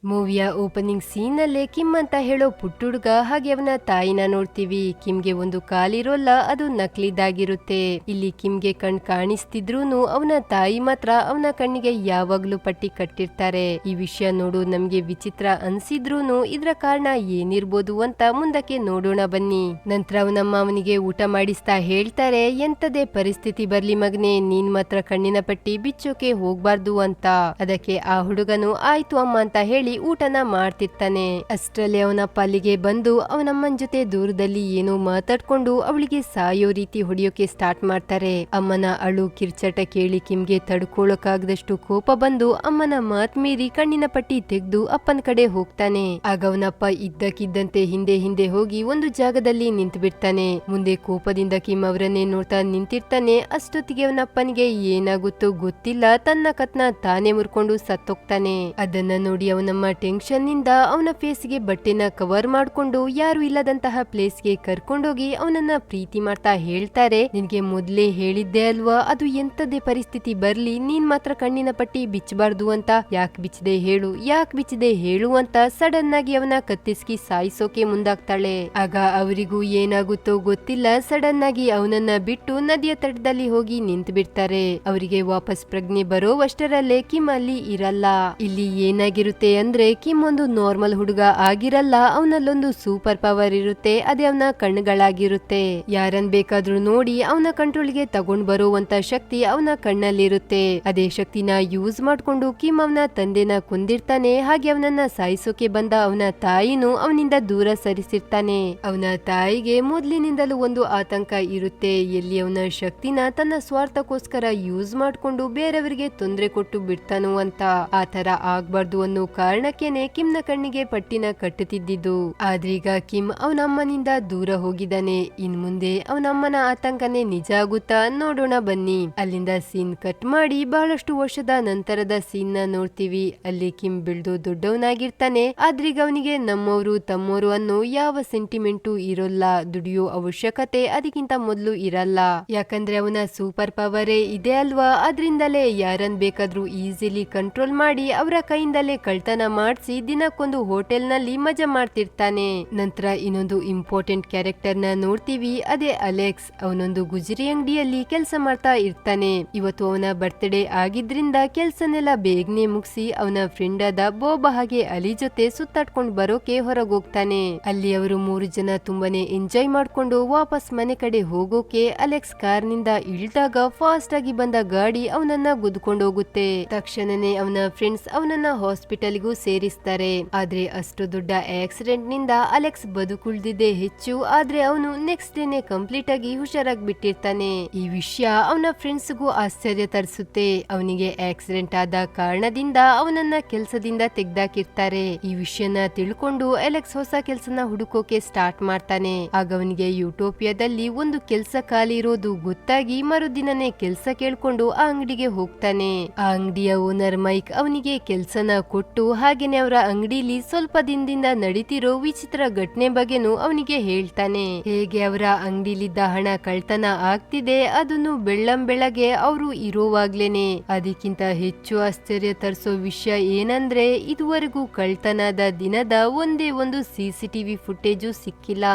ಮೂವಿಯ opening scene ಅಲ್ಲೇ Kim ಅಂತ ಹೇಳೋ ಪುಟ್ಟುಡುಗ ಹಾಗೆ ಅವನ ತಾಯಿನ ನೋಡ್ತೀವಿ. ಕಿಮ್ಗೆ ಒಂದು ಕಾಲಿರೋಲ್ಲ, ಅದು ನಕಲಿದಾಗಿರುತ್ತೆ. ಇಲ್ಲಿ ಕಿಮ್ಗೆ ಕಣ್ ಕಾಣಿಸ್ತಿದ್ರೂನು ಅವನ ತಾಯಿ ಮಾತ್ರ ಅವನ ಕಣ್ಣಿಗೆ ಯಾವಾಗ್ಲೂ ಪಟ್ಟಿ ಕಟ್ಟಿರ್ತಾರೆ. ಈ ವಿಷಯ ನೋಡು ನಮ್ಗೆ ವಿಚಿತ್ರ ಅನ್ಸಿದ್ರೂನು ಇದ್ರ ಕಾರಣ ಏನಿರ್ಬೋದು ಅಂತ ಮುಂದಕ್ಕೆ ನೋಡೋಣ ಬನ್ನಿ. ನಂತರ ಅವನಮ್ಮ ಅವನಿಗೆ ಊಟ ಮಾಡಿಸ್ತಾ ಹೇಳ್ತಾರೆ, ಎಂತದೇ ಪರಿಸ್ಥಿತಿ ಬರ್ಲಿ ಮಗನೇ, ನೀನ್ ಮಾತ್ರ ಕಣ್ಣಿನ ಪಟ್ಟಿ ಬಿಚ್ಚೋಕೆ ಹೋಗ್ಬಾರ್ದು ಅಂತ. ಅದಕ್ಕೆ ಆ ಹುಡುಗನು ಆಯ್ತು ಅಮ್ಮ ಅಂತ ಹೇಳಿ ಊಟನ ಮಾಡ್ತಿರ್ತಾನೆ. ಅಷ್ಟರಲ್ಲಿ ಅವನಪ್ಪ ಅಲ್ಲಿಗೆ ಬಂದು ಅವನಮ್ಮನ ಜೊತೆ ದೂರದಲ್ಲಿ ಏನೋ ಮಾತಾಡ್ಕೊಂಡು ಅವಳಿಗೆ ಸಾಯೋ ರೀತಿ ಹೊಡಿಯೋಕೆ ಸ್ಟಾರ್ಟ್ ಮಾಡ್ತಾರೆ. ಅಮ್ಮನ ಅಳು ಕಿರ್ಚಾಟ ಕೇಳಿ ಕಿಮ್ಗೆ ತಡ್ಕೊಳಕಾಗದಷ್ಟು ಕೋಪ ಬಂದು ಅಮ್ಮನ ಮಾತ್ ಮೀರಿ ಕಣ್ಣಿನ ಪಟ್ಟಿ ತೆಗೆದು ಅಪ್ಪನ ಕಡೆ ಹೋಗ್ತಾನೆ. ಆಗ ಅವನಪ್ಪ ಇದ್ದಕ್ಕಿದ್ದಂತೆ ಹಿಂದೆ ಹಿಂದೆ ಹೋಗಿ ಒಂದು ಜಾಗದಲ್ಲಿ ನಿಂತು ಬಿಡ್ತಾನೆ. ಮುಂದೆ ಕೋಪದಿಂದ ಕಿಮ್ ಅವರನ್ನೇ ನೋಡ್ತಾ ನಿಂತಿರ್ತಾನೆ. ಅಷ್ಟೊತ್ತಿಗೆ ಅವನಪ್ಪನಿಗೆ ಏನಾಗುತ್ತೋ ಗೊತ್ತಿಲ್ಲ, ತನ್ನ ಕತ್ನ ತಾನೇ ಮುರ್ಕೊಂಡು ಸತ್ತೋಗ್ತಾನೆ. ಅದನ್ನ ನೋಡಿ ಅವನಮ್ಮ ಟೆನ್ಷನ್ ನಿಂದ ಅವನ ಫೇಸ್ಗೆ ಬಟ್ಟೆನ ಕವರ್ ಮಾಡ್ಕೊಂಡು ಯಾರು ಇಲ್ಲದಂತಹ ಪ್ಲೇಸ್ಗೆ ಕರ್ಕೊಂಡೋಗಿ ಅವನನ್ನ ಪ್ರೀತಿ ಮಾಡ್ತಾ ಹೇಳ್ತಾರೆ, ನಿನ್ಗೆ ಮೊದ್ಲೇ ಹೇಳಿದ್ದೆ ಅಲ್ವಾ, ಅದು ಎಂತದೇ ಪರಿಸ್ಥಿತಿ ಬರ್ಲಿ ನೀನ್ ಮಾತ್ರ ಕಣ್ಣಿನ ಪಟ್ಟಿ ಬಿಚ್ಚಬಾರ್ದು ಅಂತ. ಯಾಕೆ ಬಿಚ್ಚದೆ ಹೇಳು, ಯಾಕೆ ಬಿಚ್ಚದೆ ಹೇಳು ಅಂತ ಸಡನ್ ಆಗಿ ಅವನ ಕತ್ತಿಸ್ಕಿ ಸಾಯಿಸೋಕೆ ಮುಂದಾಗ್ತಾಳೆ. ಆಗ ಅವರಿಗೂ ಏನಾಗುತ್ತೋ ಗೊತ್ತಿಲ್ಲ, ಸಡನ್ ಆಗಿ ಅವನನ್ನ ಬಿಟ್ಟು ನದಿಯ ತಟದಲ್ಲಿ ಹೋಗಿ ನಿಂತು ಬಿಡ್ತಾರೆ. ಅವರಿಗೆ ವಾಪಸ್ ಪ್ರಜ್ಞೆ ಬರೋವಷ್ಟರಲ್ಲೇ ಕಿಮ್ ಅಲ್ಲಿ ಇರಲ್ಲ. ಇಲ್ಲಿ ಏನಾಗಿರುತ್ತೆ ಅಂದ್ರೆ ಕಿಮ್ ಒಂದು ನಾರ್ಮಲ್ ಹುಡುಗ ಆಗಿರಲ್ಲ, ಅವನಲ್ಲೊಂದು ಸೂಪರ್ ಪವರ್ ಇರುತ್ತೆ. ಅದೇ ಅವನ ಕಣ್ಣುಗಳಾಗಿರುತ್ತೆ. ಯಾರನ್ ಬೇಕಾದ್ರೂ ನೋಡಿ ಅವನ ಕಂಟ್ರೋಲ್ಗೆ ತಗೊಂಡ್ ಬರುವಂತ ಶಕ್ತಿ ಅವನ ಕಣ್ಣಲ್ಲಿರುತ್ತೆ. ಅದೇ ಶಕ್ತಿನ ಯೂಸ್ ಮಾಡ್ಕೊಂಡು ಕಿಮ್ ಅವನ ತಂದೆನ ಕೊಂದಿರ್ತಾನೆ. ಹಾಗೆ ಅವನನ್ನ ಸಾಯಿಸೋಕೆ ಬಂದ ಅವನ ತಾಯಿನೂ ಅವನಿಂದ ದೂರ ಸರಿಸಿರ್ತಾನೆ. ಅವನ ತಾಯಿಗೆ ಮೊದ್ಲಿನಿಂದಲೂ ಒಂದು ಆತಂಕ ಇರುತ್ತೆ, ಎಲ್ಲಿ ಅವನ ಶಕ್ತಿನ ತನ್ನ ಸ್ವಾರ್ಥಕ್ಕೋಸ್ಕರ ಯೂಸ್ ಮಾಡ್ಕೊಂಡು ಬೇರೆಯವರಿಗೆ ತೊಂದರೆ ಕೊಟ್ಟು ಬಿಡ್ತಾನೋ ಅಂತ. ಆ ತರ ಆಗ್ಬಾರ್ದು ಅನ್ನೋ ಕಾರಣಕ್ಕೇನೆ ಕಿಮ್ನ ಕಣ್ಣಿಗೆ ಪಟ್ಟಿನ ಕಟ್ಟುತ್ತಿದ್ದು. ಆದ್ರೀಗ ಕಿಮ್ ಅವನಮ್ಮನಿಂದ ದೂರ ಹೋಗಿದ್ದಾನೆ. ಇನ್ ಮುಂದೆ ಅವನಮ್ಮನ ಆತಂಕನೇ ನಿಜ ಆಗುತ್ತಾ ನೋಡೋಣ ಬನ್ನಿ. ಅಲ್ಲಿಂದ ಸೀನ್ ಕಟ್ ಮಾಡಿ ಬಹಳಷ್ಟು ವರ್ಷದ ನಂತರದ ಸೀನ್ ನ ನೋಡ್ತೀವಿ. ಅಲ್ಲಿ ಕಿಮ್ ಬೆಳೆದು ದೊಡ್ಡವನಾಗಿರ್ತಾನೆ. ಆದ್ರೀಗ ಅವನಿಗೆ ನಮ್ಮವರು ತಮ್ಮವರು ಅನ್ನೋ ಯಾವ ಸೆಂಟಿಮೆಂಟು ಇರೋಲ್ಲ. ದುಡಿಯೋ ಅವಶ್ಯಕತೆ ಅದಕ್ಕಿಂತ ಮೊದಲು ಇರಲ್ಲ. ಯಾಕಂದ್ರೆ ಅವನ ಸೂಪರ್ ಪವರೇ ಇದೆ ಅಲ್ವಾ, ಅದ್ರಿಂದಲೇ ಯಾರನ್ ಬೇಕಾದ್ರೂ ಈಸಿಲಿ ಕಂಟ್ರೋಲ್ ಮಾಡಿ ಅವರ ಕೈಯಿಂದಲೇ ಕಳ್ತನ ಮಾಡಿಸಿ ದಿನಕ್ಕೊಂದು ಹೋಟೆಲ್ ನಲ್ಲಿ ಮಜಾ ಮಾಡ್ತಿರ್ತಾನೆ. ನಂತರ ಇನ್ನೊಂದು ಇಂಪಾರ್ಟೆಂಟ್ ಕ್ಯಾರೆಕ್ಟರ್ ನ ನೋಡ್ತೀವಿ, ಅದೇ ಅಲೆಕ್ಸ್. ಅವನೊಂದು ಗುಜರಿ ಅಂಗಡಿಯಲ್ಲಿ ಕೆಲಸ ಮಾಡ್ತಾ ಇರ್ತಾನೆ. ಇವತ್ತು ಅವನ ಬರ್ತ್ಡೇ ಆಗಿದ್ರಿಂದ ಕೆಲ್ಸನೆಲ್ಲ ಬೇಗನೆ ಮುಗಿಸಿ ಅವನ ಫ್ರೆಂಡ್ ಆದ ಬೋಬ ಹಾಗೆ ಅಲಿ ಜೊತೆ ಸುತ್ತಾಡ್ಕೊಂಡು ಬರೋಕೆ ಹೊರಗೋಗ್ತಾನೆ. ಅಲ್ಲಿ ಅವರು 3 ಜನ ತುಂಬಾನೇ ಎಂಜಾಯ್ ಮಾಡ್ಕೊಂಡು ವಾಪಸ್ ಮನೆ ಕಡೆ ಹೋಗೋಕೆ ಅಲೆಕ್ಸ್ ಕಾರ್ ನಿಂದ ಇಳಿದಾಗ ಫಾಸ್ಟ್ ಆಗಿ ಬಂದ ಗಾಡಿ ಅವನನ್ನ ಗುದ್ಕೊಂಡು ಹೋಗುತ್ತೆ. ತಕ್ಷಣನೇ ಅವನ ಫ್ರೆಂಡ್ಸ್ ಅವನನ್ನ ಹಾಸ್ಪಿಟಲ್ಗೂ ಸೇರಿಸ್ತಾರೆ. ಆದ್ರೆ ಅಷ್ಟು ದೊಡ್ಡ ಆಕ್ಸಿಡೆಂಟ್ ನಿಂದ ಅಲೆಕ್ಸ್ ಬದುಕುಳಿದಿದೆ ಹೆಚ್ಚು, ಆದ್ರೆ ಅವನು ನೆಕ್ಸ್ಟ್ ಡೇನೆ ಕಂಪ್ಲೀಟ್ ಆಗಿ ಹುಷಾರಾಗಿ ಬಿಟ್ಟಿರ್ತಾನೆ. ಈ ವಿಷಯ ಅವನ ಫ್ರೆಂಡ್ಸ್ಗೂ ಆಶ್ಚರ್ಯ ತರಿಸುತ್ತೆ. ಅವನಿಗೆ ಆಕ್ಸಿಡೆಂಟ್ ಆದ ಕಾರಣದಿಂದ ಅವನನ್ನ ಕೆಲ್ಸದಿಂದ ತೆಗ್ದಾಕಿರ್ತಾರೆ. ಈ ವಿಷಯನ ತಿಳ್ಕೊಂಡು ಅಲೆಕ್ಸ್ ಹೊಸ ಕೆಲ್ಸನ ಹುಡುಕೋಕೆ ಸ್ಟಾರ್ಟ್ ಮಾಡ್ತಾನೆ. ಆಗ ಅವನಿಗೆ ಯುಟೋಪಿಯಾದಲ್ಲಿ ಒಂದು ಕೆಲ್ಸ ಖಾಲಿ ಇರೋದು ಗೊತ್ತಾಗಿ ಮರುದಿನನೇ ಕೆಲ್ಸ ಕೇಳ್ಕೊಂಡು ಆ ಅಂಗಡಿಗೆ ಹೋಗ್ತಾನೆ. ಆ ಅಂಗಡಿಯ ಓನರ್ ಮೈಕ್ ಅವನಿಗೆ ಕೆಲ್ಸನ ಕೊಟ್ಟು ಹಾಗೇನೆ ಅವರ ಅಂಗಡಿಲಿ ಸ್ವಲ್ಪ ದಿನದಿಂದ ನಡೀತಿರೋ ವಿಚಿತ್ರ ಘಟನೆ ಬಗ್ಗೆನೂ ಅವನಿಗೆ ಹೇಳ್ತಾನೆ. ಹೇಗೆ ಅವರ ಅಂಗಡಿಲಿದ್ದ ಹಣ ಕಳ್ತನ ಆಗ್ತಿದೆ, ಅದನ್ನು ಬೆಳ್ಳಂಬೆಳಗ್ಗೆ ಅವರು ಇರೋವಾಗ್ಲೇನೆ. ಅದಕ್ಕಿಂತ ಹೆಚ್ಚು ಆಶ್ಚರ್ಯ ತರಿಸೋ ವಿಷಯ ಏನಂದ್ರೆ ಇದುವರೆಗೂ ಕಳ್ತನದ ದಿನದ ಒಂದೇ ಒಂದು ಸಿಸಿಟಿವಿ ಫುಟೇಜು ಸಿಕ್ಕಿಲ್ಲ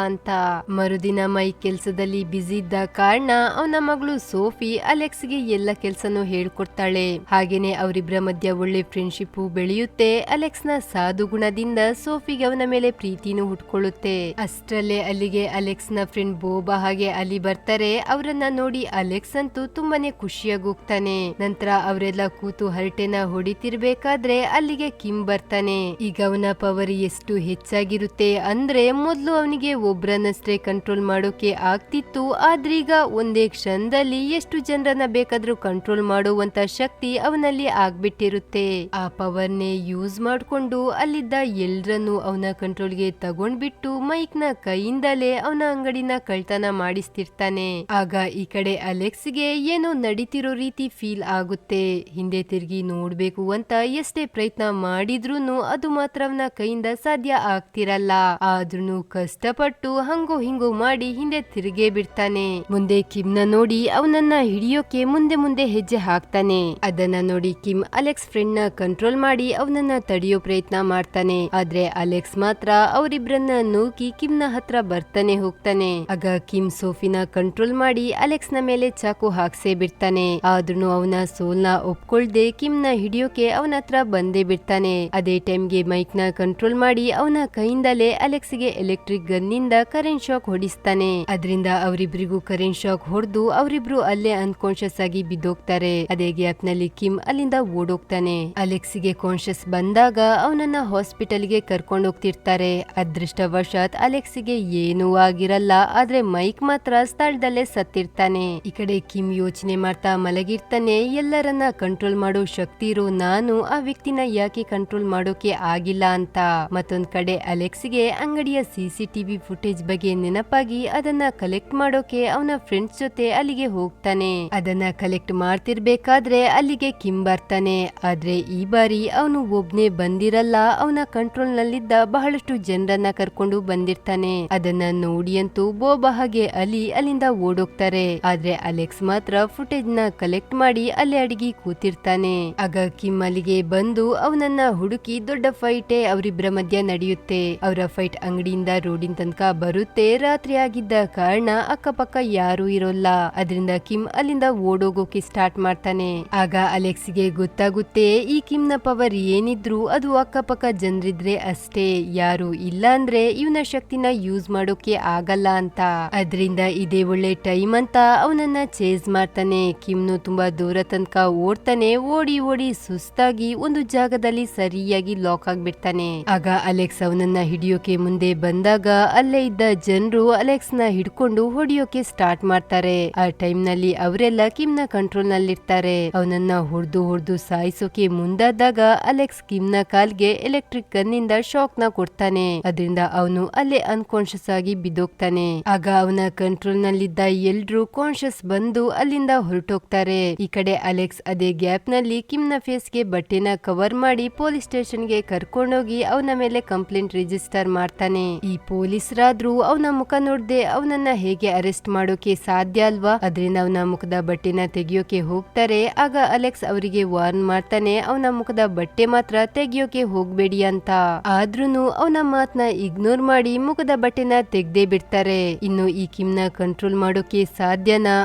ಅಂತ. ಮರುದಿನ ಮೈಕ್ ಕೆಲ್ಸದಲ್ಲಿ ಬ್ಯುಸಿ ಇದ್ದ ಕಾರಣ ಅವನ ಮಗಳು ಸೋಫಿ ಅಲೆಕ್ಸ್ಗೆ ಎಲ್ಲ ಕೆಲ್ಸನೂ ಹೇಳ್ಕೊಡ್ತಾಳೆ. ಹಾಗೇನೆ ಅವರಿಬ್ಬರ ಮಧ್ಯ ಒಳ್ಳೆ ಫ್ರೆಂಡ್ಶಿಪ್ ಬೆಳೆಯುತ್ತೆ. ಅಲೆಕ್ಸ್ ನ ಸಾಧು ಗುಣದಿಂದ ಸೋಫಿಗೆ ಅವನ ಮೇಲೆ ಪ್ರೀತಿನೂ ಹುಟ್ಕೊಳ್ಳುತ್ತೆ. ಅಷ್ಟರಲ್ಲೇ ಅಲ್ಲಿಗೆ ಅಲೆಕ್ಸ್ ನ ಫ್ರೆಂಡ್ ಬೋಬಾ ಹಾಗೆ ಅಲ್ಲಿ ಬರ್ತಾರೆ. ಅವರನ್ನ ನೋಡಿ ಅಲೆಕ್ಸ್ ಅಂತೂ ತುಂಬಾನೇ ಖುಷಿಯಾಗಿ ಹೋಗ್ತಾನೆ. ನಂತರ ಅವರೆಲ್ಲ ಕೂತು ಹರಟೆನ ಹೊಡಿತಿರ್ಬೇಕಾದ್ರೆ ಅಲ್ಲಿಗೆ ಕಿಮ್ ಬರ್ತಾನೆ. ಈಗ ಅವನ ಪವರ್ ಎಷ್ಟು ಹೆಚ್ಚಾಗಿರುತ್ತೆ ಅಂದ್ರೆ ಮೊದ್ಲು ಅವನಿಗೆ ಒಬ್ರನ್ನಷ್ಟೇ ಕಂಟ್ರೋಲ್ ಮಾಡೋಕೆ ಆಗ್ತಿತ್ತು, ಆದ್ರೀಗ ಒಂದೇ ಕ್ಷಣದಲ್ಲಿ ಎಷ್ಟು ಜನರನ್ನ ಬೇಕಾದ್ರೂ ಕಂಟ್ರೋಲ್ ಮಾಡುವಂತ ಶಕ್ತಿ ಅವನಲ್ಲಿ ಆಗ್ಬಿಟ್ಟಿರುತ್ತೆ. ಆ ಪವರ್ನೇ ಯೂಸ್ ಮಾಡ್ಕೊಂಡು ಅಲ್ಲಿದ್ದ ಎಲ್ರನ್ನು ಅವನ ಕಂಟ್ರೋಲ್ಗೆ ತಗೊಂಡ್ಬಿಟ್ಟು ಮೈಕ್ ನ ಕೈಯಿಂದಲೇ ಅವನ ಅಂಗಡಿನ ಕಳ್ತನ ಮಾಡಿಸ್ತಿರ್ತಾನೆ. ಆಗ ಈ ಕಡೆ ಅಲೆಕ್ಸ್ಗೆ ಏನೋ ನಡೀತಿರೋ ರೀತಿ ಫೀಲ್ ಆಗುತ್ತೆ. ಹಿಂದೆ ತಿರುಗಿ ನೋಡ್ಬೇಕು ಅಂತ ಎಷ್ಟೇ ಪ್ರಯತ್ನ ಮಾಡಿದ್ರೂನು ಅದು ಮಾತ್ರ ಅವನ ಕೈಯಿಂದ ಸಾಧ್ಯ ಆಗ್ತಿರಲ್ಲ. ಆದ್ರೂ ಕಷ್ಟಪಟ್ಟು ಹಂಗೋ ಹಿಂಗೋ ಮಾಡಿ ಹಿಂದೆ ತಿರುಗೇ ಬಿಡ್ತಾನೆ. ಮುಂದೆ ಕಿಮ್ನ ನೋಡಿ ಅವನನ್ನ ಹಿಡಿಯೋಕೆ ಮುಂದೆ ಮುಂದೆ ಹೆಜ್ಜೆ ಹಾಕ್ತಾನೆ. ಅದನ್ನ ನೋಡಿ ಕಿಮ್ ಅಲೆಕ್ಸ್ ಫ್ರೆಂಡ್ ನ ಕಂಟ್ರೋಲ್ ಮಾಡಿ ಅವನನ್ನ ತಡೆಯೋ ಪ್ರಯತ್ನ ಮಾಡ್ತಾನೆ. ಆದ್ರೆ ಅಲೆಕ್ಸ್ ಮಾತ್ರ ಅವರಿಬ್ರನ್ನ ನೂಕಿ ಕಿಮ್ನ ಹತ್ರ ಬರ್ತಾನೆ ಹೋಗ್ತಾನೆ. ಆಗ ಕಿಮ್ ಸೋಫಿನ ಕಂಟ್ರೋಲ್ ಮಾಡಿ ಅಲೆಕ್ಸ್ ನ ಮೇಲೆ ಚಾಕು ಹಾಕ್ಸೇ ಬಿಡ್ತಾನೆ. ಆದ್ರೂ ಅವನ ಸೋಲ್ನ ಒಪ್ಕೊಳ್ದೆ ಕಿಮ್ನ ಹಿಡಿಯೋಕೆ ಅವನ ಹತ್ರ ಬಂದೇ ಬಿಡ್ತಾನೆ. ಅದೇ ಟೈಮ್ಗೆ ಮೈಕ್ ನ ಕಂಟ್ರೋಲ್ ಮಾಡಿ ಅವನ ಕೈಯಿಂದಲೇ ಅಲೆಕ್ಸ್ ಗೆ ಎಲೆಕ್ಟ್ರಿಕ್ ಗನ್ ನಿಂದ ಕರೆಂಟ್ ಶಾಕ್ ಹೊಡಿಸ್ತಾನೆ. ಅದರಿಂದ ಅವರಿಬ್ರಿಗೂ ಕರೆಂಟ್ ಶಾಕ್ ಹೊಡೆದು ಅವರಿಬ್ರು ಅಲ್ಲೇ ಅನ್ಕಾನ್ಶಿಯಸ್ ಆಗಿ ಬಿದ್ದೋಗ್ತಾರೆ. ಅದೇ ಗ್ಯಾಪ್ ನಲ್ಲಿ ಕಿಮ್ ಅಲ್ಲಿಂದ ಓಡೋಗ್ತಾನೆ. ಅಲೆಕ್ಸ್ ಗೆ ಕಾನ್ಶಿಯಸ್ ಬಂದಾಗ ಅವನನ್ನ ಹಾಸ್ಪಿಟಲ್ ಗೆ ಕರ್ಕೊಂಡು ಹೋಗ್ತಿರ್ತಾರೆ. ಅದೃಷ್ಟವಶಾತ್ ಅಲೆಕ್ಸ್ ಗೆ ಏನೂ ಆಗಿರಲ್ಲ. ಆದ್ರೆ ಮೈಕ್ ಮಾತ್ರ ಸ್ಥಳದಲ್ಲೇ ಸತ್ತಿರ್ತಾನೆ. ಈ ಕಡೆ ಕಿಮ್ ಯೋಚನೆ ಮಾಡ್ತಾ ಮಲಗಿರ್ತಾನೆ. ಎಲ್ಲರನ್ನ ಕಂಟ್ರೋಲ್ ಮಾಡೋ ಶಕ್ತಿ ಇರೋ ನಾನು ಆ ವ್ಯಕ್ತಿನ ಯಾಕೆ ಕಂಟ್ರೋಲ್ ಮಾಡೋಕೆ ಆಗಿಲ್ಲ ಅಂತ. ಮತ್ತೊಂದ್ ಕಡೆ ಅಲೆಕ್ಸ್ ಗೆ ಅಂಗಡಿಯ ಸಿಸಿಟಿವಿ ಫುಟೇಜ್ ಬಗ್ಗೆ ನೆನಪಾಗಿ ಅದನ್ನ ಕಲೆಕ್ಟ್ ಮಾಡೋಕೆ ಅವನ ಫ್ರೆಂಡ್ಸ್ ಜೊತೆ ಅಲ್ಲಿಗೆ ಹೋಗ್ತಾನೆ. ಅದನ್ನ ಕಲೆಕ್ಟ್ ಮಾಡ್ತಿರ್ಬೇಕಾದ್ರೆ ಅಲ್ಲಿಗೆ ಕಿಮ್ ಬರ್ತಾನೆ. ಆದ್ರೆ ಈ ಬಾರಿ ಅವನು ಒಬ್ನೇ ಬಂದಿರಲ್ಲ. ಅವನ ಕಂಟ್ರೋಲ್ ನಲ್ಲಿದ್ದ ಬಹಳಷ್ಟು ಜನರನ್ನ ಕರ್ಕೊಂಡು ಬಂದಿರ್ತಾನೆ. ಅದನ್ನ ನೋಡಿಯಂತೂ ಬೋಬ ಹಾಗೆ ಅಲ್ಲಿಂದ ಓಡೋಗ್ತಾರೆ. ಆದ್ರೆ ಅಲೆಕ್ಸ್ ಮಾತ್ರ ಫುಟೇಜ್ ನ ಕಲೆಕ್ಟ್ ಮಾಡಿ ಅಲ್ಲೇ ಅಡಿಗೆ ಕೂತಿರ್ತಾನೆ. ಆಗ ಕಿಮ್ ಅಲ್ಲಿಗೆ ಬಂದು ಅವನನ್ನ ಹುಡುಕಿ ದೊಡ್ಡ ಫೈಟೇ ಅವರಿಬ್ಬರ ಮಧ್ಯ ನಡೆಯುತ್ತೆ. ಅವರ ಫೈಟ್ ಅಂಗಡಿಯಿಂದ ರೋಡಿನ ತನಕ ಬರುತ್ತೆ. ರಾತ್ರಿ ಆಗಿದ್ದ ಕಾರಣ ಅಕ್ಕಪಕ್ಕ ಯಾರು ಇರೋಲ್ಲ. ಅದರಿಂದ ಕಿಮ್ ಅಲ್ಲಿಂದ ಓಡೋಗೋಕೆ ಸ್ಟಾರ್ಟ್ ಮಾಡ್ತಾನೆ. ಆಗ ಅಲೆಕ್ಸ್ ಗೆ ಗೊತ್ತಾಗುತ್ತೆ ಈ ಕಿಮ್ ನ ಪವರ್ ಏನಿದ್ರು ಅದು ಅಕ್ಕಪಕ್ಕ ಜನರಿದ್ರೆ ಅಷ್ಟೇ, ಯಾರು ಇಲ್ಲ ಅಂದ್ರೆ ಇವನ ಶಕ್ತಿನ ಯೂಸ್ ಮಾಡೋಕೆ ಆಗಲ್ಲ ಅಂತ. ಅದರಿಂದ ಇದೇ ಒಳ್ಳೆ ಟೈಮ್ ಅಂತ ಅವನನ್ನ ಚೇಸ್ ಮಾಡ್ತಾನೆ. ಕಿಮ್ನು ತುಂಬಾ ದೂರ ತನಕ ಓಡ್ತಾನೆ. ಓಡಿ ಓಡಿ ಸುಸ್ತಾಗಿ ಒಂದು ಜಾಗದಲ್ಲಿ ಸರಿಯಾಗಿ ಲಾಕ್ ಆಗ್ಬಿಡ್ತಾನೆ. ಆಗ ಅಲೆಕ್ಸ್ ಅವನನ್ನ ಹಿಡಿಯೋಕೆ ಮುಂದೆ ಬಂದಾಗ ಅಲ್ಲೇ ಇದ್ದ ಜನರು ಅಲೆಕ್ಸ್ ನ ಹಿಡ್ಕೊಂಡು ಹೊಡಿಯೋಕೆ ಸ್ಟಾರ್ಟ್ ಮಾಡ್ತಾರೆ. ಆ ಟೈಮ್ ನಲ್ಲಿ ಅವರೆಲ್ಲ ಕಿಮ್ ನ ಕಂಟ್ರೋಲ್ ನಲ್ಲಿರ್ತಾರೆ. ಅವನನ್ನ ಹೊಡೆದು ಸಾಯಿಸೋಕೆ ಮುಂದಾದಾಗ ಅಲೆಕ್ಸ್ ಕಿಮ್ ನ ಕಾಲ್ಗೆ ಎಲೆಕ್ಟ್ರಿಕ್ ಗನ್ ನಿಂದ ಶಾಕ್ ನ ಕೊಡ್ತಾನೆ. ಅದರಿಂದ ಅವನು ಅಲ್ಲೇ ಅನ್ಕಾನ್ಶಿಯಸ್ ಆಗಿ ಬಿದ್ದೋಗ್ತಾನೆ. ಆಗ ಅವನ ಕಂಟ್ರೋಲ್ ನಲ್ಲಿದ್ದ ಎಲ್ರು ಕಾನ್ಶಿಯಸ್ ಬಂದು ಅಲ್ಲಿಂದ ಹೊರಟೋಗ್ತಾರೆ. ಈ ಕಡೆ ಅಲೆಕ್ಸ್ ಅದೇ ಗ್ಯಾಪ್ ನಲ್ಲಿ ಕಿಮ್ ನ ಫೇಸ್ ಗೆ ಬಟ್ಟೆನ ಕವರ್ ಮಾಡಿ ಪೊಲೀಸ್ ಸ್ಟೇಷನ್ ಗೆ ಕರ್ಕೊಂಡೋಗಿ ಅವನ ಮೇಲೆ ಕಂಪ್ಲೇಂಟ್ ರಿಜಿಸ್ಟರ್ ಮಾಡ್ತಾನೆ. ಈ ಪೊಲೀಸರಾದ್ರೂ ಅವನ ಮುಖ ನೋಡ್ದೆ ಅವನನ್ನ ಹೇಗೆ ಅರೆಸ್ಟ್ ಮಾಡೋಕೆ ಸಾಧ್ಯ ಅಲ್ವಾ. ಅದರಿಂದ ಅವನ ಮುಖದ ಬಟ್ಟೆನ ತೆಗಿಯೋಕೆ ಹೋಗ್ತಾರೆ. ಆಗ ಅಲೆಕ್ಸ್ ಅವರಿಗೆ ವಾರ್ನ್ ಮಾಡ್ತಾನೆ, ಅವನ ಮುಖದ ಬಟ್ಟೆ ಮಾತ್ರ ತೆಗಿಯೋಕೆ ಹೋಗ್ಬೇಡಿ ಅಂತ. ಆದ್ರೂನು ಅವನ ಮಾತನ್ನ ಇಗ್ನೋರ್ ಮಾಡಿ ಮುಖದ ಬಟ್ಟೆನ ತೆಗ್ದೇ ಬಿಡ್ತಾರೆ. ಇನ್ನು ಈ ಕಿಮ್ನ ಕಂಟ್ರೋಲ್ ಮಾಡೋಕೆ ಸಾಧ್ಯನಾ?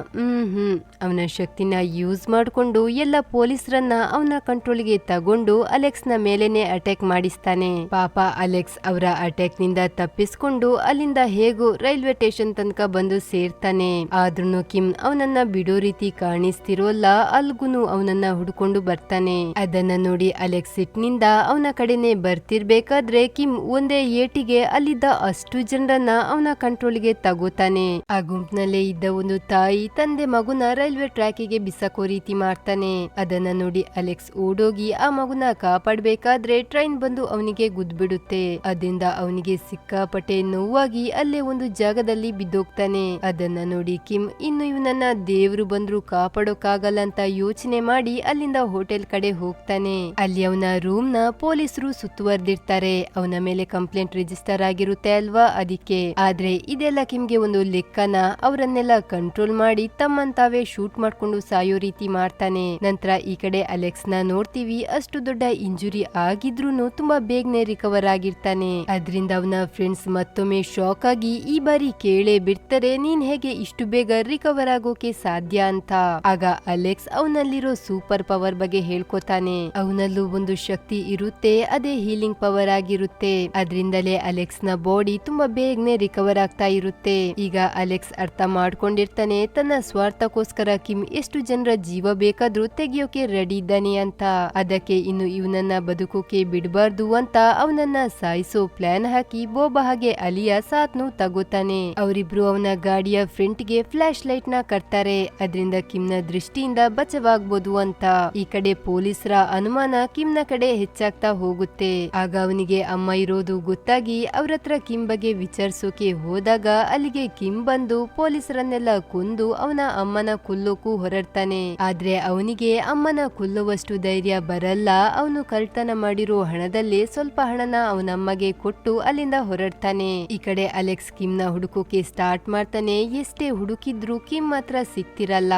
ಅವನ ಶಕ್ತಿನ ಯೂಸ್ ಮಾಡ್ಕೊಂಡು ಎಲ್ಲ ಪೊಲೀಸರನ್ನ ಅವನ ಕಂಟ್ರೋಲ್ಗೆ ತಗೊಂಡು ಅಲೆಕ್ಸ್ ನ ಮೇಲೆನೆ ಅಟ್ಯಾಕ್ ಮಾಡಿಸ್ತಾನೆ. ಪಾಪ ಅಲೆಕ್ಸ್ ಅವರ ಅಟ್ಯಾಕ್ ನಿಂದ ತಪ್ಪಿಸ್ಕೊಂಡು ಅಲ್ಲಿಂದ ಹೇಗೋ ರೈಲ್ವೆ ಸ್ಟೇಷನ್ ತನಕ ಬಂದು ಸೇರ್ತಾನೆ. ಆದ್ರೂ ಕಿಮ್ ಅವನನ್ನ ಬಿಡೋ ರೀತಿ ಕಾಣಿಸ್ತಿರೋಲ್ಲ. ಅಲ್ಗುನು ಅವನನ್ನ ಹುಡ್ಕೊಂಡು ಬರ್ತಾನೆ. ಅದನ್ನ ನೋಡಿ ಅಲೆಕ್ಸ್ ಸಿಟ್ನಿಂದ ಅವನ ಕಡೆನೆ ಬರ್ತಿರ್ಬೇಕಾದ್ರೆ ಕಿಮ್ ಒಂದೇ ಏಟಿಗೆ ಅಲ್ಲಿದ್ದ ಅಷ್ಟು ಜನರನ್ನ ಅವನ ಕಂಟ್ರೋಲ್ಗೆ ತಗೋತಾನೆ. ಆ ಗುಂಪಿನಲ್ಲೇ ಇದ್ದ ಒಂದು ತಾಯಿ ತಂದೆ ಮಗುನ ರೈಲ್ವೆ ಟ್ರ್ಯಾಕಿಗೆ ಬಿಸಾಕೋ ರೀತಿ ಮಾಡ್ತಾನೆ. ಅದನ್ನ ನೋಡಿ ಅಲೆಕ್ಸ್ ಓಡೋಗಿ ಆ ಮಗುನ ಕಾಪಾಡ್ಬೇಕಾದ್ರೆ ಟ್ರೈನ್ ಬಂದು ಅವನಿಗೆ ಗುದ್ಬಿಡುತ್ತೆ. ಅದರಿಂದ ಅವನಿಗೆ ಸಿಕ್ಕಾಪಟ್ಟೆ ನೋವಾಗಿ ಅಲ್ಲೇ ಒಂದು ಜಾಗದಲ್ಲಿ ಬಿದ್ದೋಗ್ತಾನೆ. ಅದನ್ನ ನೋಡಿ ಕಿಮ್ ಇನ್ನು ಇವನನ್ನ ದೇವ್ರು ಬಂದ್ರು ಕಾಪಾಡೋಕಾಗಲ್ಲ ಅಂತ ಯೋಚನೆ ಮಾಡಿ ಅಲ್ಲಿಂದ ಹೋಟೆಲ್ ಕಡೆ ಹೋಗ್ತಾನೆ. ಅಲ್ಲಿ ಅವನ ರೂಮ್ ನ ಪೊಲೀಸರು ಸುತ್ತುವರೆದಿರ್ತಾರೆ. ಅವನ ಮೇಲೆ ಕಂಪ್ಲೇಂಟ್ ರಿಜಿಸ್ಟರ್ ಆಗಿರುತ್ತೆ ಅಲ್ವಾ, ಅದಕ್ಕೆ. ಆದ್ರೆ ಇದೆಲ್ಲ ಕಿಮ್ಗೆ ಒಂದು ಲೆಕ್ಕನ. ಅವರನ್ನೆಲ್ಲ ಕಂಟ್ರೋಲ್ ಮಾಡಿ ತಮ್ಮಂತಾವೇ ಶೂಟ್ ಮಾಡ್ಕೊಂಡು ಸಾಯೋ ರೀತಿ ಮಾಡ್ತಾನೆ. ನಂತರ ಈ ಕಡೆ ಅಲೆಕ್ಸ್ ನ ನೋಡ್ತೀವಿ. ಅಷ್ಟು ದೊಡ್ಡ ಇಂಜುರಿ ಆಗಿದ್ರೂನು ತುಂಬಾ ಬೇಗನೆ ರಿಕವರ್ ಆಗಿರ್ತಾನೆ. ಅದರಿಂದ ಅವನ ಫ್ರೆಂಡ್ಸ್ ಮತ್ತೊಮ್ಮೆ ಶಾಕ್ ಆಗಿ ಈ ಬಾರಿ ಕೇಳೇ ಬಿಡ್ತಾರೆ, ನೀನ್ ಹೇಗೆ ಇಷ್ಟು ಬೇಗ ರಿಕವರ್ ಆಗೋಕೆ ಸಾಧ್ಯ ಅಂತ. ಆಗ ಅಲೆಕ್ಸ್ ಅವನಲ್ಲಿರೋ ಸೂಪರ್ ಪವರ್ ಬಗ್ಗೆ ಹೇಳ್ಕೊತಾನೆ. ಅವನಲ್ಲೂ ಒಂದು ಶಕ್ತಿ ಇರುತ್ತೆ, ಅದೇ ಹೀಲಿಂಗ್ ಪವರ್ ಆಗಿರುತ್ತೆ. ಅದರಿಂದಲೇ ಅಲೆಕ್ಸ್ ನ ಬಾಡಿ ತುಂಬಾ ಬೇಗನೆ ರಿಕವರ್ ಆಗ್ತಾ ಇರುತ್ತೆ. ಈಗ ಅಲೆಕ್ಸ್ ಅರ್ಥ ಮಾಡ್ಕೊಂಡಿರ್ತಾನೆ ತನ್ನ ಸ್ವಾರ್ಥಕ್ಕೋಸ್ಕರ ಕಿಮ್ ಎಷ್ಟು ಜನರ ಜೀವ ಬೇಕಾದ್ರೂ ತೆಗಿಯೋಕೆ ರೆಡಿ ಇದ್ದಾನೆ ಅಂತ. ಅದಕ್ಕೆ ಇನ್ನು ಇವನನ್ನ ಬದುಕೋಕೆ ಬಿಡಬಾರ್ದು ಅಂತ ಅವನನ್ನ ಸಾಯಿಸೋ ಪ್ಲಾನ್ ಹಾಕಿ ಬೋಬ ಹಾಗೆ ಅಲಿಯಾ ಸಾತ್ನು ತಗೋತಾನೆ. ಅವರಿಬ್ರು ಅವನ ಗಾಡಿಯ ಫ್ರಂಟ್ ಗೆ ಫ್ಲಾಶ್ ಲೈಟ್ ನ ಕಟ್ತಾರೆ. ಅದರಿಂದ ಕಿಮ್ನ ದೃಷ್ಟಿಯಿಂದ ಬಚಾವಾಗ್ಬೋದು ಅಂತ. ಈ ಕಡೆ ಪೊಲೀಸರ ಅನುಮಾನ ಕಿಮ್ನ ಕಡೆ ಹೆಚ್ಚಾಗ್ತಾ ಹೋಗುತ್ತೆ. ಆಗ ಅವನಿಗೆ ಅಮ್ಮ ಇರೋದು ಗೊತ್ತಾಗಿ ಅವ್ರತ್ರ ಕಿಮ್ ಬಗ್ಗೆ ವಿಚಾರಿಸೋಕೆ ಹೋದಾಗ ಅಲ್ಲಿಗೆ ಕಿಮ್ ಬಂದು ಪೊಲೀಸರನ್ನೆಲ್ಲ ಕೊಂದು ಅವನ ಅಮ್ಮನ ಕೊಲ್ಲೋಕು ಹೊರಡ್ತಾನೆ. ಆದ್ರೆ ಅವನಿಗೆ ಅಮ್ಮನ ಕೊಲ್ಲುವಷ್ಟು ಧೈರ್ಯ ಬರಲ್ಲ. ಅವನು ಕಳ್ತನ ಮಾಡಿರೋ ಹಣದಲ್ಲೇ ಸ್ವಲ್ಪ ಹಣನ ಅವನಮ್ಮಗೆ ಕೊಟ್ಟು ಅಲ್ಲಿಂದ ಹೊರಡ್ತಾನೆ. ಈ ಕಡೆ ಅಲೆಕ್ಸ್ ಕಿಮ್ನ ಹುಡುಕೋಕೆ ಸ್ಟಾರ್ಟ್ ಮಾಡ್ತಾನೆ. ಎಷ್ಟೇ ಹುಡುಕಿದ್ರು ಕಿಮ್ ಮಾತ್ರ ಸಿಕ್ತಿರಲ್ಲ.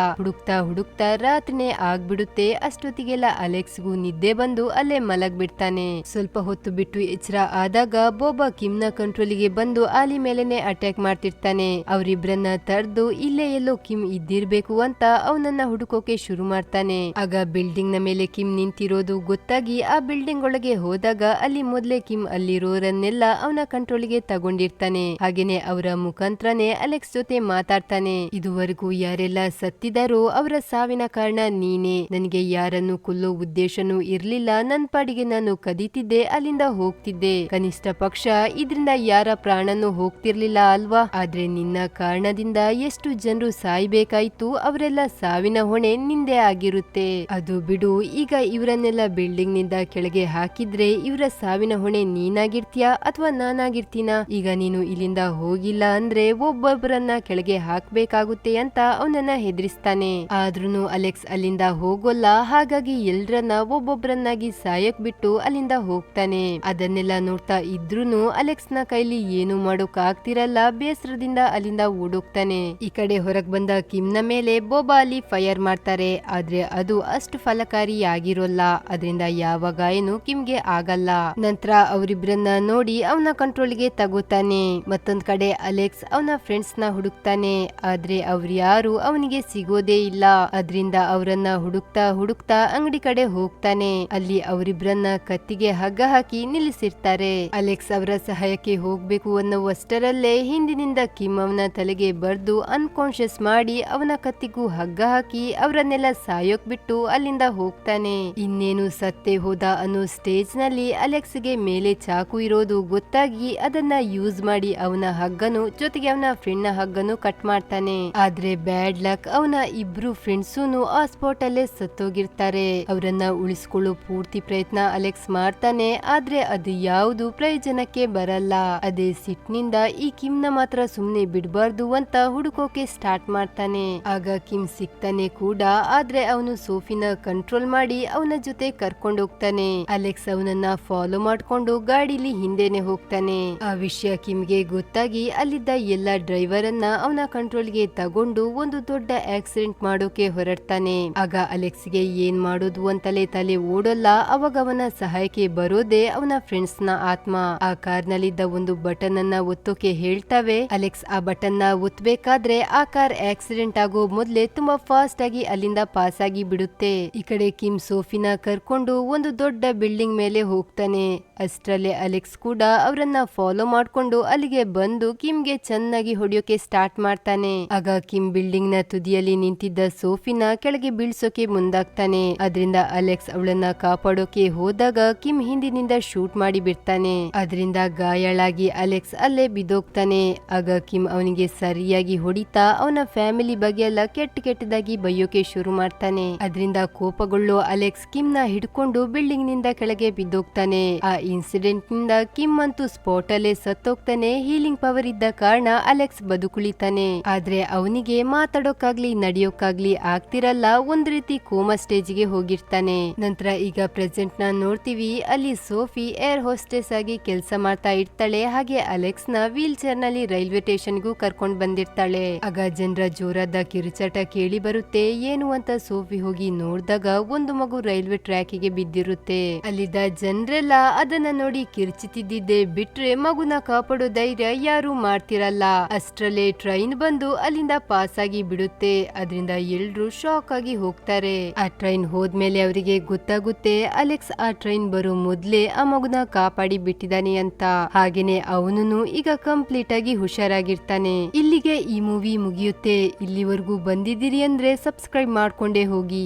ಹುಡುಕ್ತಾ ರಾತ್ರಿನೇ ಆಗ್ಬಿಡುತ್ತೆ. ಅಷ್ಟೊತ್ತಿಗೆಲ್ಲ ಅಲೆಕ್ಸ್ಗೂ ನಿದ್ದೆ ಬಂದು ಅಲ್ಲೇ ಮಲಗ್ಬಿಡ್ತಾನೆ. ಸ್ವಲ್ಪ ಹೊತ್ತು ಬಿಟ್ಟು ಎಚ್ಚರ ಆದಾಗ ಬೋಬಾ ಕಿಮ್ನ ಕಂಟ್ರೋಲಿಗೆ ಬಂದು ಆಲಿ ಮೇಲೆನೆ ಅಟ್ಯಾಕ್ ಮಾಡ್ತಿರ್ತಾನೆ. ಅವರಿಬ್ರನ್ನ ತರ್ದು ಇಲ್ಲೇ ಎಲ್ಲೋ ಕಿಮ್ ಇದ್ದಿರ್ಬೇಕು ಅಂತ ಅವನನ್ನ ಹುಡುಕೋಕೆ ಶುರು ಮಾಡ್ತಾನೆ. ಆಗ ಬಿಲ್ಡಿಂಗ್ ನ ಮೇಲೆ ಕಿಮ್ ನಿಂತಿರೋದು ಗೊತ್ತಾಗಿ ಆ ಬಿಲ್ಡಿಂಗ್ ಒಳಗೆ ಹೋದಾಗ ಅಲ್ಲಿ ಮೊದ್ಲೇ ಕಿಮ್ ಅಲ್ಲಿರೋರನ್ನೆಲ್ಲ ಅವನ ಕಂಟ್ರೋಲಿಗೆ ತಗೊಂಡಿರ್ತಾನೆ. ಹಾಗೇನೆ ಅವರ ಮುಖಾಂತರನೇ ಅಲೆಕ್ಸ್ ಜೊತೆ ಮಾತಾಡ್ತಾನೆ. ಇದುವರೆಗೂ ಯಾರೆಲ್ಲ ಸತ್ತಿದಾರೋ ಅವರ ಸಾವಿನ ಕಾರಣ ನೀನೆ. ನನಗೆ ಯಾರನ್ನು ಕೊಲ್ಲೋ ಉದ್ದೇಶನೂ ಇರ್ಲಿಲ್ಲ. ನನ್ ಪಾಡಿಗೆ ನಾನು ಕದೀತಿದ್ದೆ, ಅಲ್ಲಿಂದ ಹೋಗ್ತಿದ್ದೆ. ಕನಿಷ್ಠ ಪಕ್ಷ ಇದ್ರಿಂದ ಯಾರ ಪ್ರಾಣನೂ ಹೋಗ್ತಿರ್ಲಿಲ್ಲ ಅಲ್ವಾ? ಆದ್ರೆ ನಿನ್ನ ಕಾರಣದಿಂದ ಎಷ್ಟು ಜನರು ಸಾಯ್ಬೇಕಾಯ್ತು. ಅವರೆಲ್ಲ ಸಾವಿನ ಹೊಣೆ ನಿಂದೆ ಆಗಿರುತ್ತೆ. ಅದು ಬಿಡು, ಈಗ ಇವರನ್ನೆಲ್ಲ ಬಿಲ್ಡಿಂಗ್ ನಿಂದ ಕೆಳಗೆ ಹಾಕಿದ್ರೆ ಇವರ ಸಾವಿನ ಹೊಣೆ ನೀನಾಗಿರ್ತೀಯಾ ಅಥವಾ ನಾನಾಗಿರ್ತೀನಾ? ಈಗ ನೀನು ಇಲ್ಲಿಂದ ಹೋಗಿಲ್ಲ ಅಂದ್ರೆ ಒಬ್ಬೊಬ್ಬರನ್ನ ಕೆಳಗೆ ಹಾಕ್ಬೇಕಾಗುತ್ತೆ ಅಂತ ಅವನನ್ನ ಹೆದರಿಸ್ತಾನೆ. ಆದ್ರೂನು ಅಲೆಕ್ಸ್ ಅಲ್ಲಿಂದ ಹೋಗೋಲ್ಲ. ಹಾಗಾಗಿ ಎಲ್ರನ್ನ ಒಬ್ಬೊಬ್ಬರನ್ನಾಗಿ ಸಾಯಕ್ ಬಿಟ್ಟು ಅಲ್ಲಿಂದ ಹೋಗ್ತಾನೆ. ಅದನ್ನೆಲ್ಲ ನೋಡ್ತಾ ಇದ್ರೂನು ಅಲೆಕ್ಸ್ ನ ಕೈಲಿ ಏನು ಮಾಡೋಕ್ ಆಗ್ತಿರಲ್ಲ. ಬೇಸರದಿಂದ ಅಲ್ಲಿಂದ ಓಡೋಗ್ತಾನೆ. ಈ ಕಡೆ ಹೊರಗ್ ಬಂದ ಕಿಮ್ ನ ಮೇಲೆ ಬೋಬಾ ಅಲ್ಲಿ ಫೈರ್ ಮಾಡ್ತಾರೆ. ಆದ್ರೆ ಅದು ಅಷ್ಟು ಫಲಕಾರಿಯಾಗಿರೋಲ್ಲ. ಅದರಿಂದ ಯಾವ ಗಾಯನೂ ಕಿಮ್ಗೆ ಆಗಲ್ಲ. ನಂತರ ಅವರಿಬ್ರನ್ನ ನೋಡಿ ಅವನ ಕಂಟ್ರೋಲ್ಗೆ ತಗೋತಾನೆ. ಮತ್ತೊಂದ್ ಕಡೆ ಅಲೆಕ್ಸ್ ಅವನ ಫ್ರೆಂಡ್ಸ್ ನ ಹುಡುಕ್ತಾನೆ. ಆದ್ರೆ ಅವ್ರ್ಯಾರು ಅವನಿಗೆ ಸಿಗೋದೇ ಇಲ್ಲ. ಅದ್ರಿಂದ ಅವರನ್ನ ಹುಡುಕ್ತಾ ಅಂಗಡಿ ಕಡೆ ಹೋಗ್ತಾನೆ. ಅಲ್ಲಿ ಅವರಿಬ್ರನ್ನ ಕತ್ತಿಗೆ ಹಗ್ಗ ಹಾಕಿ ನಿಲ್ಲಿಸಿರ್ತಾರೆ. ಅಲೆಕ್ಸ್ ಅವರ ಸಹಾಯಕ್ಕೆ ಹೋಗ್ಬೇಕು ಅನ್ನುವಷ್ಟರಲ್ಲೇ ಹಿಂದಿನಿಂದ ಕಿಮ್ ಅವನ ತಲೆಗೆ ಬರ್ದು ಅನ್ಕಾನ್ಶಿಯಸ್ ಮಾಡಿ ಅವನ ಕತ್ತಿಗೂ ಹಗ್ಗ ಹಾಕಿ ಅವರನ್ನೆಲ್ಲ ಸಾಯೋಕ್ ಬಿಟ್ಟು ಅಲ್ಲಿಂದ ಹೋಗ್ತಾನೆ. ಇನ್ನೇನು ಸತ್ತೇ ಹೋದ ಅನ್ನೋ ಸ್ಟೇಜ್ ನಲ್ಲಿ ಅಲೆಕ್ಸ್ ಗೆ ಮೇಲೆ ಚಾಕು ಇರೋದು ಗೊತ್ತಾಗಿ ಅದನ್ನ ಯೂಸ್ ಮಾಡಿ ಅವನ ಹಗ್ಗನು ಜೊತೆಗೆ ಅವನ ಫ್ರೆಂಡ್ ನ ಹಗ್ಗನು ಕಟ್ ಮಾಡ್ತಾನೆ. ಆದ್ರೆ ಬ್ಯಾಡ್ ಲಕ್, ಅವನ ಇಬ್ರು ಫ್ರೆಂಡ್ಸೂನು ಆ ಸ್ಪಾಟ್ ಅಲ್ಲೇ ಸತ್ತೋಗಿರ್ತಾರೆ. ಅವರನ್ನ ಉಳಿಸ್ಕೊಳ್ಳೋ ಪೂರ್ತಿ ಪ್ರಯತ್ನ ಅಲೆಕ್ಸ್ ಮಾಡ್ತಾನೆ. ಆದ್ರೆ ಅದು ಯಾವುದು ಪ್ರಯೋಜನಕ್ಕೆ ಬರಲ್ಲ. ಅದೇ ಸಿಟ್ನಿಂದ ಈ ಕಿಮ್ ನ ಮಾತ್ರ ಸುಮ್ನೆ ಬಿಡ್ಬಾರ್ದು ಅಂತ ಹುಡುಕೋಕೆ ಸ್ಟಾರ್ಟ್ ಮಾಡ್ತಾನೆ. ಆಗ ಕಿಮ್ ಸಿಗ್ತಾನೆ ಕೂಡ. ಆದ್ರೆ ಅವನು ಸೋಫಿನ ಕಂಟ್ರೋಲ್ ಮಾಡಿ ಅವನ ಜೊತೆ ಕರ್ಕೊಂಡು ಹೋಗ್ತಾನೆ. ಅಲೆಕ್ಸ್ ಅವನನ್ನ ಫಾಲೋ ಮಾಡ್ಕೊಂಡು ಗಾಡಿಲಿ ಹಿಂದೆನೆ ಹೋಗ್ತಾನೆ. ಆ ವಿಷಯ ಕಿಮ್ಗೆ ಗೊತ್ತಾಗಿ ಅಲ್ಲಿದ್ದ ಎಲ್ಲ ಡ್ರೈವರ್ ಅನ್ನ ಅವನ ಕಂಟ್ರೋಲ್ಗೆ ತಗೊಂಡು ಒಂದು ದೊಡ್ಡ ಆಕ್ಸಿಡೆಂಟ್ ಮಾಡೋಕೆ ಹೊರಡ್ತಾನೆ. ಆಗ ಅಲೆಕ್ಸ್ ಗೆ ಏನ್ ಮಾಡೋದು ಅಂತಲೇ ತಲೆ ಓಡಲ್ಲ. ಅವಾಗ ಅವನ ಸಹಾಯಕ್ಕೆ ಬರೋದೇ ಅವನ ಫ್ರೆಂಡ್ಸ್ ನ ಆತ್ಮ. ಆ ಕಾರ್ ನಲ್ಲಿದ್ದ ಒಂದು ಬಟನ್ ಅನ್ನ ಒತ್ತೋಕೆ ಹೇಳ್ತವೆ. ಅಲೆಕ್ಸ್ ಆ ಬಟನ್ ನ ಒತ್ತಬೇಕಾದ್ರೆ ಆ ಕಾರ್ ಆಕ್ಸಿಡೆಂಟ್ ಆಗೋ ಮೊದ್ಲೇ ತುಂಬಾ ಫಾಸ್ಟ್ ಆಗಿ ಅಲ್ಲಿಂದ ಪಾಸ್ ಆಗಿ ಬಿಡುತ್ತೆ. ಈ ಕಡೆ ಕಿಮ್ ಸೋಫಿನ ಕರ್ಕೊಂಡು ಒಂದು ದೊಡ್ಡ ಬಿಲ್ಡಿಂಗ್ ಮೇಲೆ ಹೋಗ್ತಾನೆ. ಅಷ್ಟರಲ್ಲೇ ಅಲೆಕ್ಸ್ ಕೂಡ ಅವರನ್ನ ಫಾಲೋ ಮಾಡ್ಕೊಂಡು ಅಲ್ಲಿಗೆ ಬಂದು ಕಿಮ್ಗೆ ಚೆನ್ನಾಗಿ ಹೊಡೆಯೋಕೆ ಸ್ಟಾರ್ಟ್ ಮಾಡ್ತಾನೆ. ಆಗ ಕಿಮ್ ಬಿಲ್ಡಿಂಗ್ ನ ತುದಿಯಲ್ಲಿ ನಿಂತಿದ್ದ ಸೋಫಿನ ಕೆಳಗೆ ಬೀಳ್ಸೋಕೆ ಮುಂದಾಗ್ತಾನೆ. ಅದರಿಂದ ಅಲೆಕ್ಸ್ ಅವಳನ್ನ ಕಾಪಾಡೋಕೆ ಹೋದಾಗ ಕಿಮ್ ಹಿಂದಿನಿಂದ ಶೂಟ್ ಮಾಡಿ ಬಿಡ್ತಾನೆ. ಅದರಿಂದ ಗಾಯಾಳಾಗಿ ಅಲೆಕ್ಸ್ ಅಲ್ಲೇ ಬಿದ್ದೋಗ್ತಾನೆ. ಆಗ ಕಿಮ್ ಅವನಿಗೆ ಸರಿಯಾಗಿ ಹೊಡಿತಾ ಅವನ ಫ್ಯಾಮಿಲಿ ಬಗ್ಗೆ ಎಲ್ಲ ಕೆಟ್ಟದಾಗಿ ಬೈಯೋಕೆ ಶುರು ಮಾಡ್ತಾನೆ. ಅದರಿಂದ ಕೋಪಗೊಳ್ಳೋ ಅಲೆಕ್ಸ್ ಕಿಮ್ ನ ಹಿಡ್ಕೊಂಡು ಬಿಲ್ಡಿಂಗ್ ನಿಂದ ಕೆಳಗೆ ಬಿದ್ದೋಗ್ತಾನೆ. ಆ ಇನ್ಸಿಡೆಂಟ್ ನಿಂದ ಕಿಮ್ ಅಂತೂ ಸ್ಪಾಟ್ ಅಲ್ಲೇ ಸತ್ತೋಗ್ತಾನೆ. ಹೀಲಿಂಗ್ ಪವರ್ ಇದ್ದ ಕಾರಣ ಅಲೆಕ್ಸ್ ಬದುಕುಳಿತಾನೆ. ಆದ್ರೆ ಅವನಿಗೆ ಮಾತಾಡೋಕಾಗ್ಲಿ ನಡೆಯೋಕಾಗ್ಲಿ ಆಗ್ತಿರಲ್ಲ. ಒಂದ್ ರೀತಿ ಕೋಮಾ ಸ್ಟೇಜ್ಗೆ ಹೋಗಿರ್ತಾನೆ. ನಂತರ ಈಗ ಪ್ರೆಸೆಂಟ್ ನ ನೋಡ್ತೀವಿ. ಅಲ್ಲಿ ಸೋಫಿ ಏರ್ ಹೋಸ್ಟೆಸ್ ಆಗಿ ಕೆಲಸ ಮಾಡ್ತಾ ಇರ್ತಾಳೆ. ಹಾಗೆ ಅಲೆಕ್ಸ್ ನ ವೀಲ್ ಚೇರ್ ನಲ್ಲಿ ರೈಲ್ವೆ ಸ್ಟೇಷನ್ ಗೂ ಕರ್ಕೊಂಡ್ ಬಂದಿರ್ತಾಳೆ. ಆಗ ಜನರ ಜೋರಾದ ಕಿರುಚಾಟ ಕೇಳಿ ಬರುತ್ತೆ. ಏನು ಅಂತ ಸೋಫಿ ಹೋಗಿ ನೋಡಿದಾಗ ಒಂದು ಮಗು ರೈಲ್ವೆ ಟ್ರ್ಯಾಕ್ ಗೆ ಬಿದ್ದಿರುತ್ತೆ. ಅಲ್ಲಿದ್ದ ಜನರೆಲ್ಲ ಅದನ್ನ ನೋಡಿ ಕಿರ್ಚಿತಿದ್ದಿದ್ದೆ ಬಿಟ್ರೆ ಮಗುನ ಕಾಪಾಡೋ ಧೈರ್ಯ ಯಾರು ಮಾಡ್ತಿರಲ್ಲ. ಅಷ್ಟ್ರಲ್ಲೇ ಟ್ರೈನ್ ಬಂದು ಅಲ್ಲಿಂದ ಪಾಸ್ ಆಗಿ ಬಿಡುತ್ತೆ. ಅದರಿಂದ ಎಲ್ರು ಶಾಕ್ ಆಗಿ ಹೋಗ್ತಾರೆ. ಆ ಟ್ರೈನ್ ಹೋದ್ಮೇಲೆ ಅವರಿಗೆ ಗೊತ್ತಾಗುತ್ತೆ ಅಲೆಕ್ಸ್ ಆ ಟ್ರೈನ್ ಬರೋ ಮೊದ್ಲೇ ಆ ಮಗುನ ಕಾಪಾಡಿ ಬಿಟ್ಟಿದ್ದಾನೆ ಅಂತ. ಹಾಗೇನೆ ಅವನು ಈಗ ಕಂಪ್ಲೀಟ್ ಆಗಿ ಹುಷಾರಾಗಿರ್ತಾನೆ. ಇಲ್ಲಿಗೆ ಈ ಮೂವಿ ಮುಗಿಯುತ್ತೆ. ಇಲ್ಲಿವರೆಗೂ ಬಂದಿದ್ದೀರಿ ಅಂದ್ರೆ ಸಬ್ಸ್ಕ್ರೈಬ್ ಮಾಡ್ಕೊಂಡೇ ಹೋಗಿ.